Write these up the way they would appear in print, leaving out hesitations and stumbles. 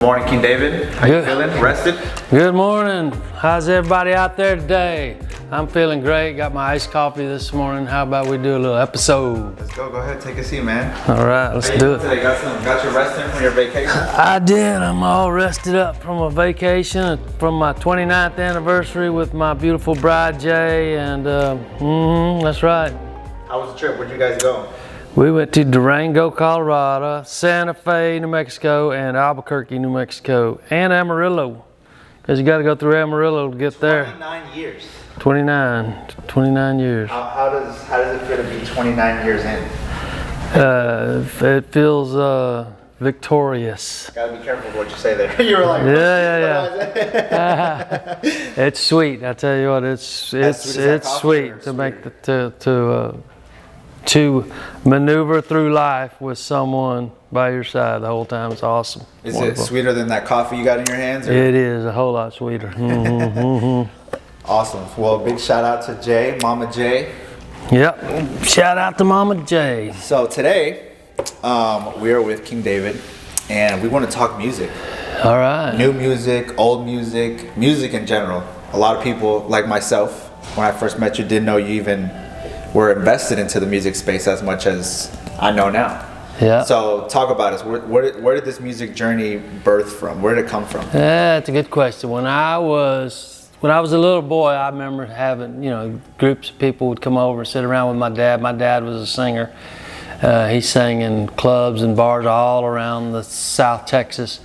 Morning, King David. How you feeling? Rested? Good morning. How's everybody out there today? I'm feeling great. Got my iced coffee this morning. How about we do a little episode? Let's go. Go ahead. Take a seat, man. All right, let's do it. Today got your rest in from your vacation? I did. I'm all rested up from a vacation, from my 29th anniversary with my beautiful bride Jay, and that's right. How was the trip? Where'd you guys go? We went to Durango, Colorado, Santa Fe, New Mexico, and Albuquerque, New Mexico, and Amarillo, because you got to go through Amarillo to get there. 29 years. 29 years. How does it feel to be 29 years in? It feels victorious. Gotta be careful with what you say there. You were like, yeah. It's sweet. I tell you what, it's sweet to make to maneuver through life with someone by your side the whole time. It's awesome. Is Wonderful. It sweeter than that coffee you got in your hands? Or? It is a whole lot sweeter. Awesome. Well, big shout out to Jay, Mama Jay. Yep. Shout out to Mama Jay. So today, we are with King David, and we want to talk music. All right. New music, old music, music in general. A lot of people, like myself, when I first met you, didn't know you even were invested into the music space as much as I know now. Yeah. So talk about us. Where did this music journey birth from? Where did it come from? That's a good question. When I was a little boy, I remember having, groups of people would come over and sit around with my dad. My dad was a singer. He sang in clubs and bars all around the South Texas.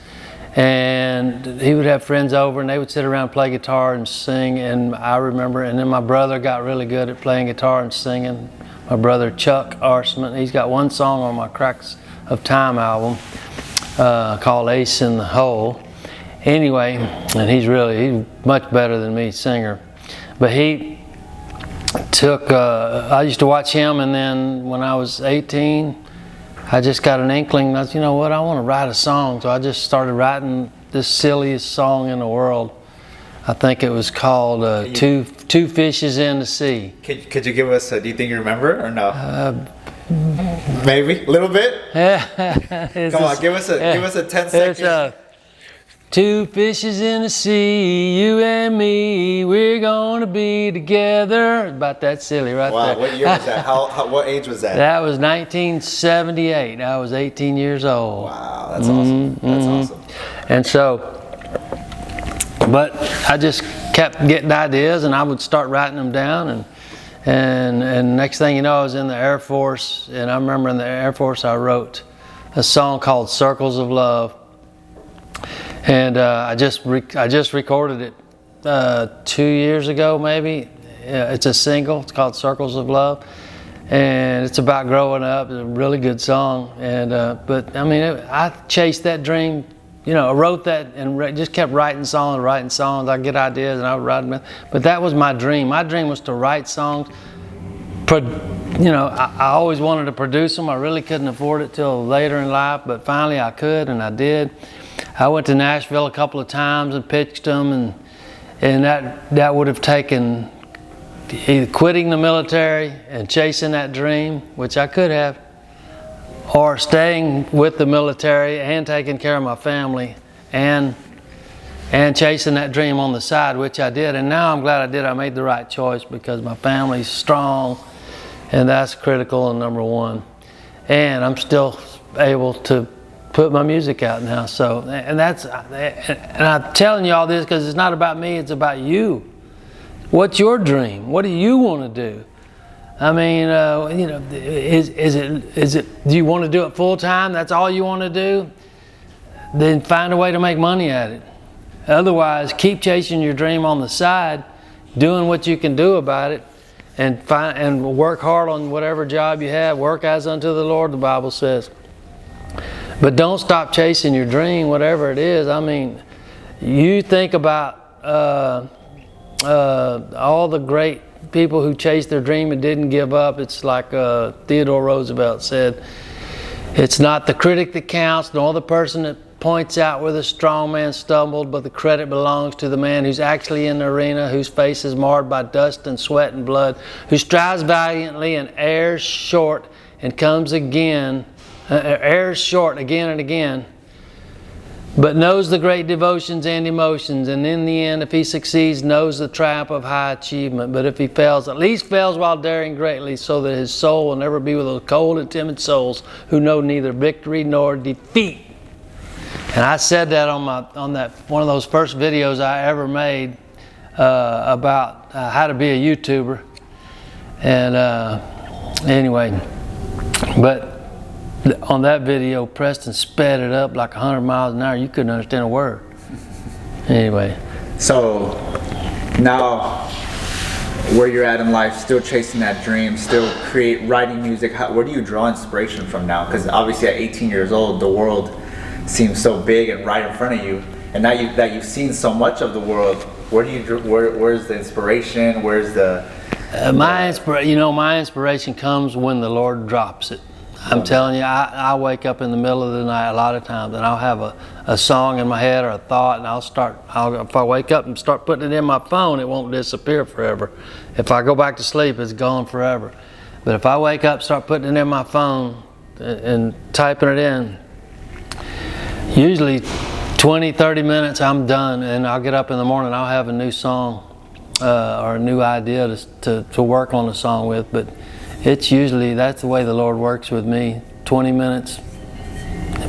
And he would have friends over and they would sit around and play guitar and sing, and I remember, and then my brother got really good at playing guitar and singing. My brother Chuck Arsman, he's got one song on my Cracks of Time album called Ace in the Hole. Anyway, and he's much better than me, singer. But he took, I used to watch him, and then when I was 18, I just got an inkling. You know what? I want to write a song. So I just started writing this silliest song in the world. I think it was called Two Fishes in the Sea. Could you give us? Do you think you remember or no? Maybe a little bit. Come on, give us a 10 second. Two fishes in the sea, you and me, we're gonna be together. About that silly right there. Wow, what year was that? What age was that? That was 1978. I was 18 years old. Wow, that's awesome. That's awesome. And so, but I just kept getting ideas, and I would start writing them down, and next thing you know, I was in the Air Force, and I remember in the Air Force I wrote a song called Circles of Love. And I just recorded it 2 years ago, maybe. It's a single. It's called Circles of Love, and it's about growing up. It's a really good song. And but I mean, I chased that dream. I wrote that and just kept writing songs. I get ideas and I would write them. But that was my dream. My dream was to write songs. I always wanted to produce them. I really couldn't afford it till later in life, but finally I could, and I did. I went to Nashville a couple of times and pitched them, and that would have taken either quitting the military and chasing that dream, which I could have, or staying with the military and taking care of my family and chasing that dream on the side, which I did. And now I'm glad I did. I made the right choice because my family's strong, and that's critical and number one. And I'm still able to put my music out now. So, and I'm telling you all this because it's not about me, it's about you. What's your dream? What do you want to do? I mean, is it, do you want to do it full time? That's all you want to do? Then find a way to make money at it. Otherwise, keep chasing your dream on the side, doing what you can do about it, and work hard on whatever job you have. Work as unto the Lord, the Bible says. But don't stop chasing your dream, whatever it is. I mean, you think about all the great people who chased their dream and didn't give up. It's like Theodore Roosevelt said, it's not the critic that counts, nor the person that points out where the strong man stumbled, but the credit belongs to the man who's actually in the arena, whose face is marred by dust and sweat and blood, who strives valiantly and errs short and comes again, errs short again and again, but knows the great devotions and emotions, and in the end, if he succeeds, knows the triumph of high achievement. But if he fails, at least fails while daring greatly, so that his soul will never be with those cold and timid souls who know neither victory nor defeat. And I said that on that one of those first videos I ever made about how to be a YouTuber. And anyway, but on that video, Preston sped it up like 100 miles an hour. You couldn't understand a word. Anyway. So now, where you're at in life, still chasing that dream, still writing music. Where do you draw inspiration from now? Because obviously at 18 years old, the world seems so big and right in front of you. And now that you've seen so much of the world, where's the inspiration? Where's the my inspiration comes when the Lord drops it. I'm telling you, I wake up in the middle of the night a lot of times, and I'll have a song in my head or a thought, and if I wake up and start putting it in my phone, it won't disappear forever. If I go back to sleep, it's gone forever. But if I wake up, start putting it in my phone and typing it in, usually 20, 30 minutes, I'm done, and I'll get up in the morning, I'll have a new song or a new idea to work on a song with. But it's usually, that's the way the Lord works with me, 20 minutes.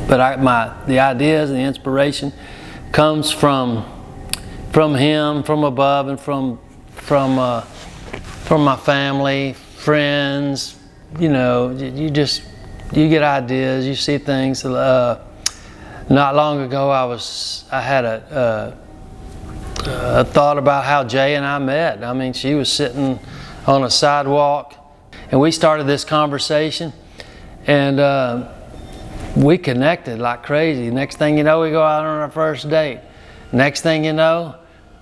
But the ideas and the inspiration comes from Him, from above, and from my family, friends. You know, you get ideas, you see things. Not long ago, I had a thought about how Jay and I met. I mean, she was sitting on a sidewalk, and we started this conversation, and we connected like crazy. Next thing you know, we go out on our first date. Next thing you know,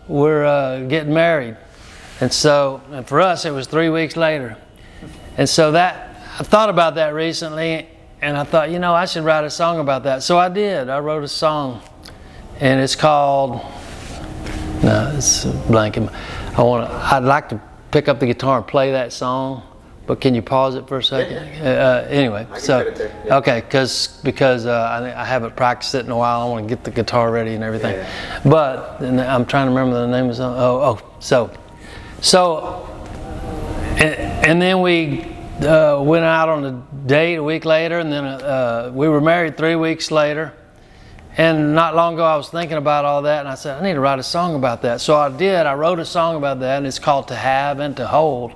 we're getting married. And for us, it was 3 weeks later. And so I thought about that recently, and I thought, I should write a song about that. So I did. I wrote a song, and it's called, it's blanking. I'd like to pick up the guitar and play that song. But can you pause it for a second? Anyway, okay, because I haven't practiced it in a while. I want to get the guitar ready and everything. Yeah. But I'm trying to remember the name of the song. And then we went out on a date a week later, and then we were married 3 weeks later. And not long ago, I was thinking about all that, and I said, I need to write a song about that. So I did. I wrote a song about that, and it's called "To Have and to Hold."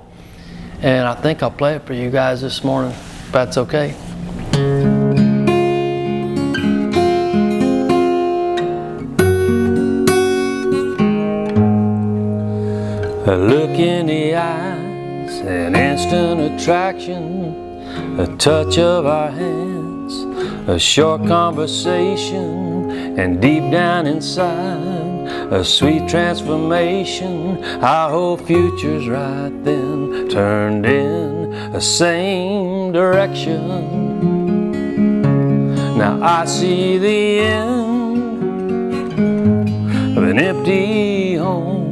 And I think I'll play it for you guys this morning, if that's okay. A look in the eyes, an instant attraction, a touch of our hands, a short conversation, and deep down inside, a sweet transformation. Our whole future's right then, turned in the same direction. Now I see the end of an empty home,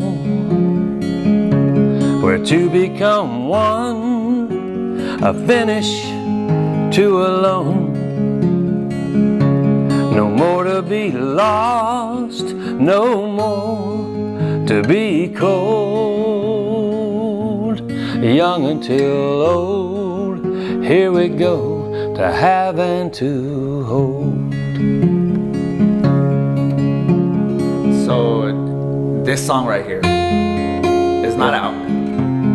where two become one, a finish, two alone. No more to be lost, no more to be cold. Young until old, here we go, to have and to hold. So this song right here is not out.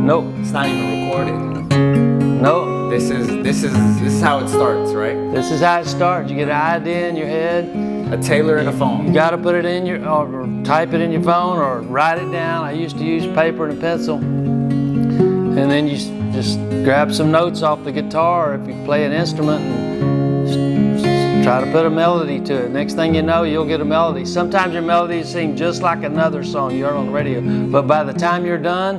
Nope. It's not even recorded. Nope. This is how it starts, right? This is how it starts. You get an idea in your head. A tailor and a phone. You got to put it in or type it in your phone or write it down. I used to use paper and a pencil. And then you just grab some notes off the guitar if you play an instrument and just try to put a melody to it. Next thing you know, you'll get a melody. Sometimes your melodies seem just like another song you heard on the radio, but by the time you're done,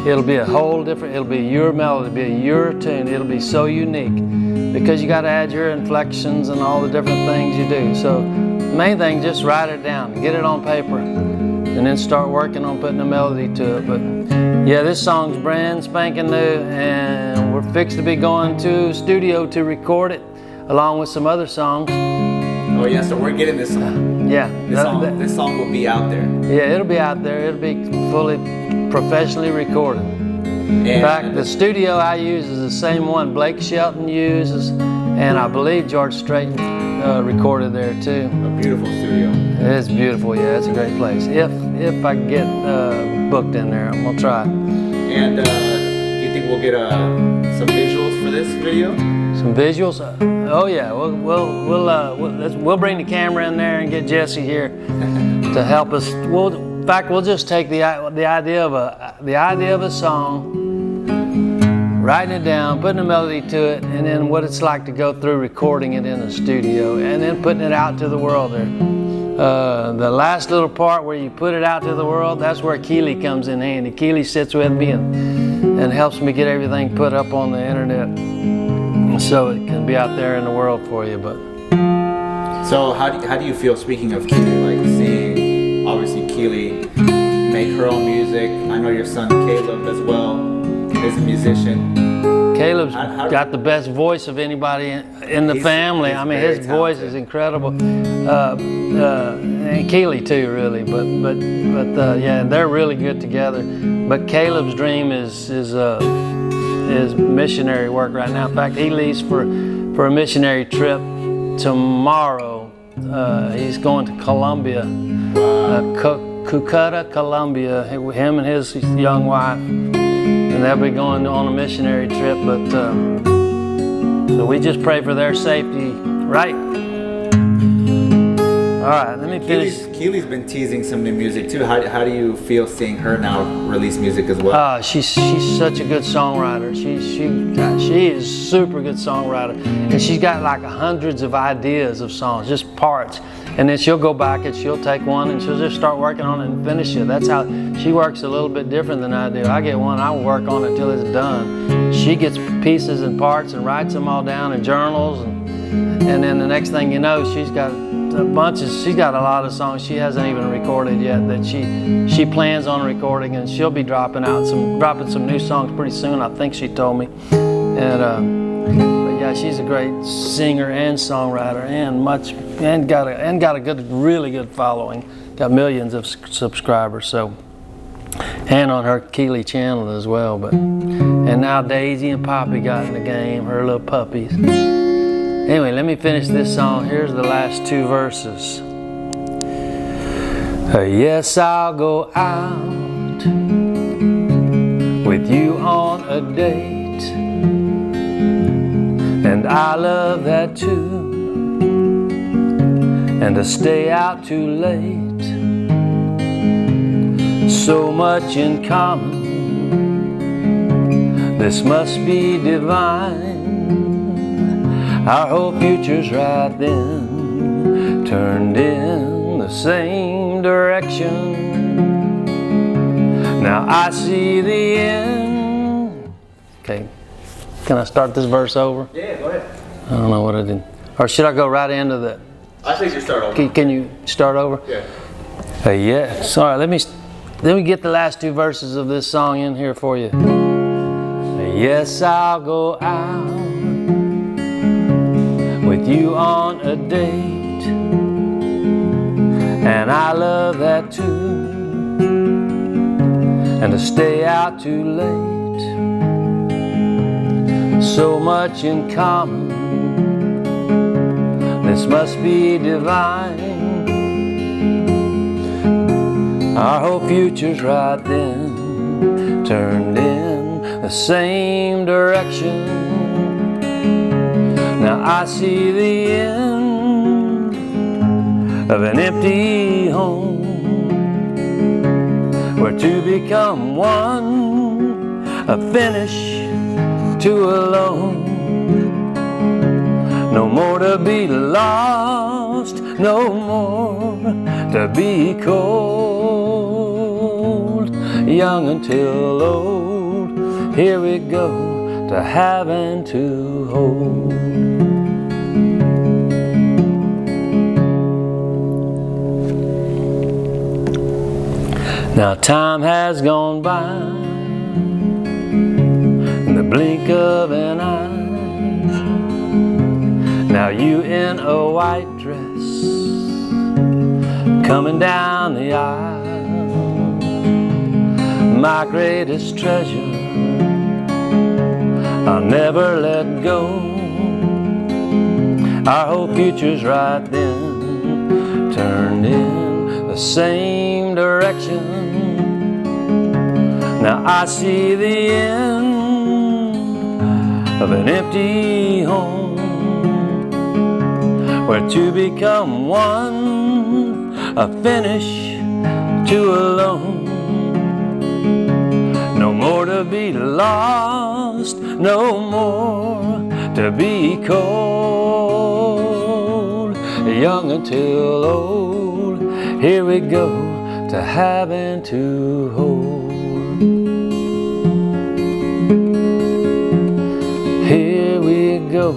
it'll be a whole different, it'll be your melody, it'll be your tune, it'll be so unique because you got to add your inflections and all the different things you do. So the main thing, just write it down, get it on paper, and then start working on putting a melody to it. But yeah, this song's brand spanking new, and we're fixed to be going to studio to record it along with some other songs. Oh yeah, so we're getting this Yeah. This song will be out there. Yeah, it'll be out there. It'll be fully professionally recorded. In And fact, the studio I use is the same one Blake Shelton uses, and I believe George Strait recorded there too. a beautiful studio. It's beautiful. Yeah, it's a great place. If I can get booked in there, I'm gonna try. And do you think we'll get some visuals for this video? Some visuals? Oh yeah, we'll bring the camera in there and get Jesse here to help us. In fact, we'll just take the idea of a song, writing it down, putting a melody to it, and then what it's like to go through recording it in the studio, and then putting it out to the world there. The last little part where you put it out to the world, that's where Keely comes in handy. Keely sits with me and helps me get everything put up on the internet, so it can be out there in the world for you. But so how do you feel, speaking of Keely, like seeing obviously Keely make her own music? I know your son Caleb as well is a musician. Caleb's got the best voice of anybody in the family. I mean, his voice is incredible. And Keely too, really. But yeah, they're really good together. But Caleb's dream is missionary work right now. In fact, he leaves for a missionary trip tomorrow. He's going to Colombia, Cucuta, Colombia. Him and his young wife. And they'll be going on a missionary trip, but so we just pray for their safety, right? All right, let me finish. Keely's been teasing some new music too. How do you feel seeing her now release music as well? She's such a good songwriter. She is a super good songwriter, and she's got like hundreds of ideas of songs, just parts. And then she'll go back and she'll take one and she'll just start working on it and finish it. That's how she works, a little bit different than I do. I get one, I work on it till it's done. She gets pieces and parts and writes them all down in journals, and then the next thing you know, she's got a lot of songs she hasn't even recorded yet that she plans on recording, and she'll be dropping some new songs pretty soon, I think she told me. But yeah, she's a great singer and songwriter, and got a really good following. Got millions of subscribers, so, and on her Keely channel as well. And now Daisy and Poppy got in the game, her little puppies. Anyway, let me finish this song. Here's the last two verses. Yes, I'll go out with you on a date, and I love that too, and to stay out too late, so much in common, this must be divine. Our whole future's right then, turned in the same direction. Now I see the end. Okay, can I start this verse over? Yeah, go ahead. I don't know what I did. Or should I go right into the... I think you start over. Can you start over? Yeah. Yeah, sorry, let me get the last two verses of this song in here for you. Yes, I'll go out with you on a date, and I love that too, and to stay out too late, so much in common, this must be divine. Our whole future's right then, turned in the same direction. Now I see the end of an empty home, where to become one, a finish to alone. No more to be lost, no more to be cold. Young until old, here we go to have and to hold. Now time has gone by in the blink of an eye. Now you in a white dress, coming down the aisle. My greatest treasure, I'll never let go. Our whole future's right then, turned in the same direction. Now I see the end of an empty home, where two become one, a finish, two alone. No more to be lost, no more to be cold. Young until old, here we go to have and to hold. Here we go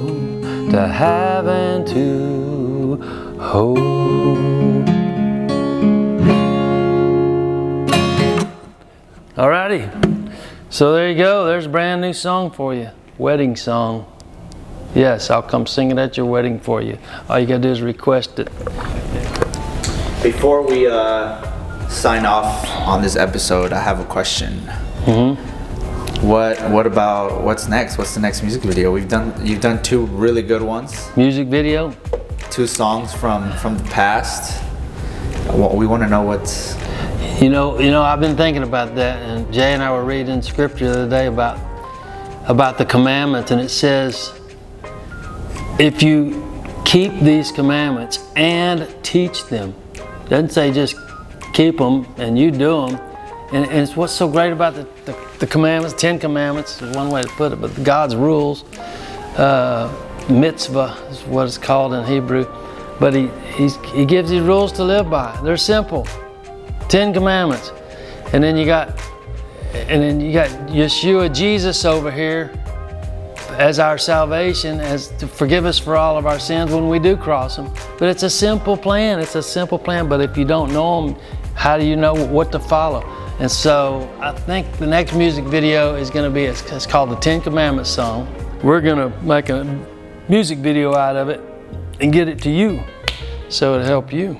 to have and to hold. Alrighty, so there you go. There's a brand new song for you. Wedding song. Yes, I'll come sing it at your wedding for you. All you gotta do is request it. Before we sign off on this episode, I have a question. What about what's next? What's the next music video? You've done two really good ones. Music video? Two songs from the past. We want to know what's. You know, I've been thinking about that, and Jay and I were reading scripture the other day about the commandments, and it says, if you keep these commandments and teach them, it doesn't say just keep them and you do them. And it's what's so great about the commandments, 10 commandments is one way to put it, but God's rules, mitzvah is what it's called in Hebrew, but he gives these rules to live by. They're simple. 10 commandments. And then you got Yeshua, Jesus over here as our salvation, as to forgive us for all of our sins when we do cross Him. But it's a simple plan. It's a simple plan. But if you don't know Him, how do you know what to follow? And so I think the next music video is going to be, it's called the 10 Commandments song. We're going to make a music video out of it and get it to you so it'll help you.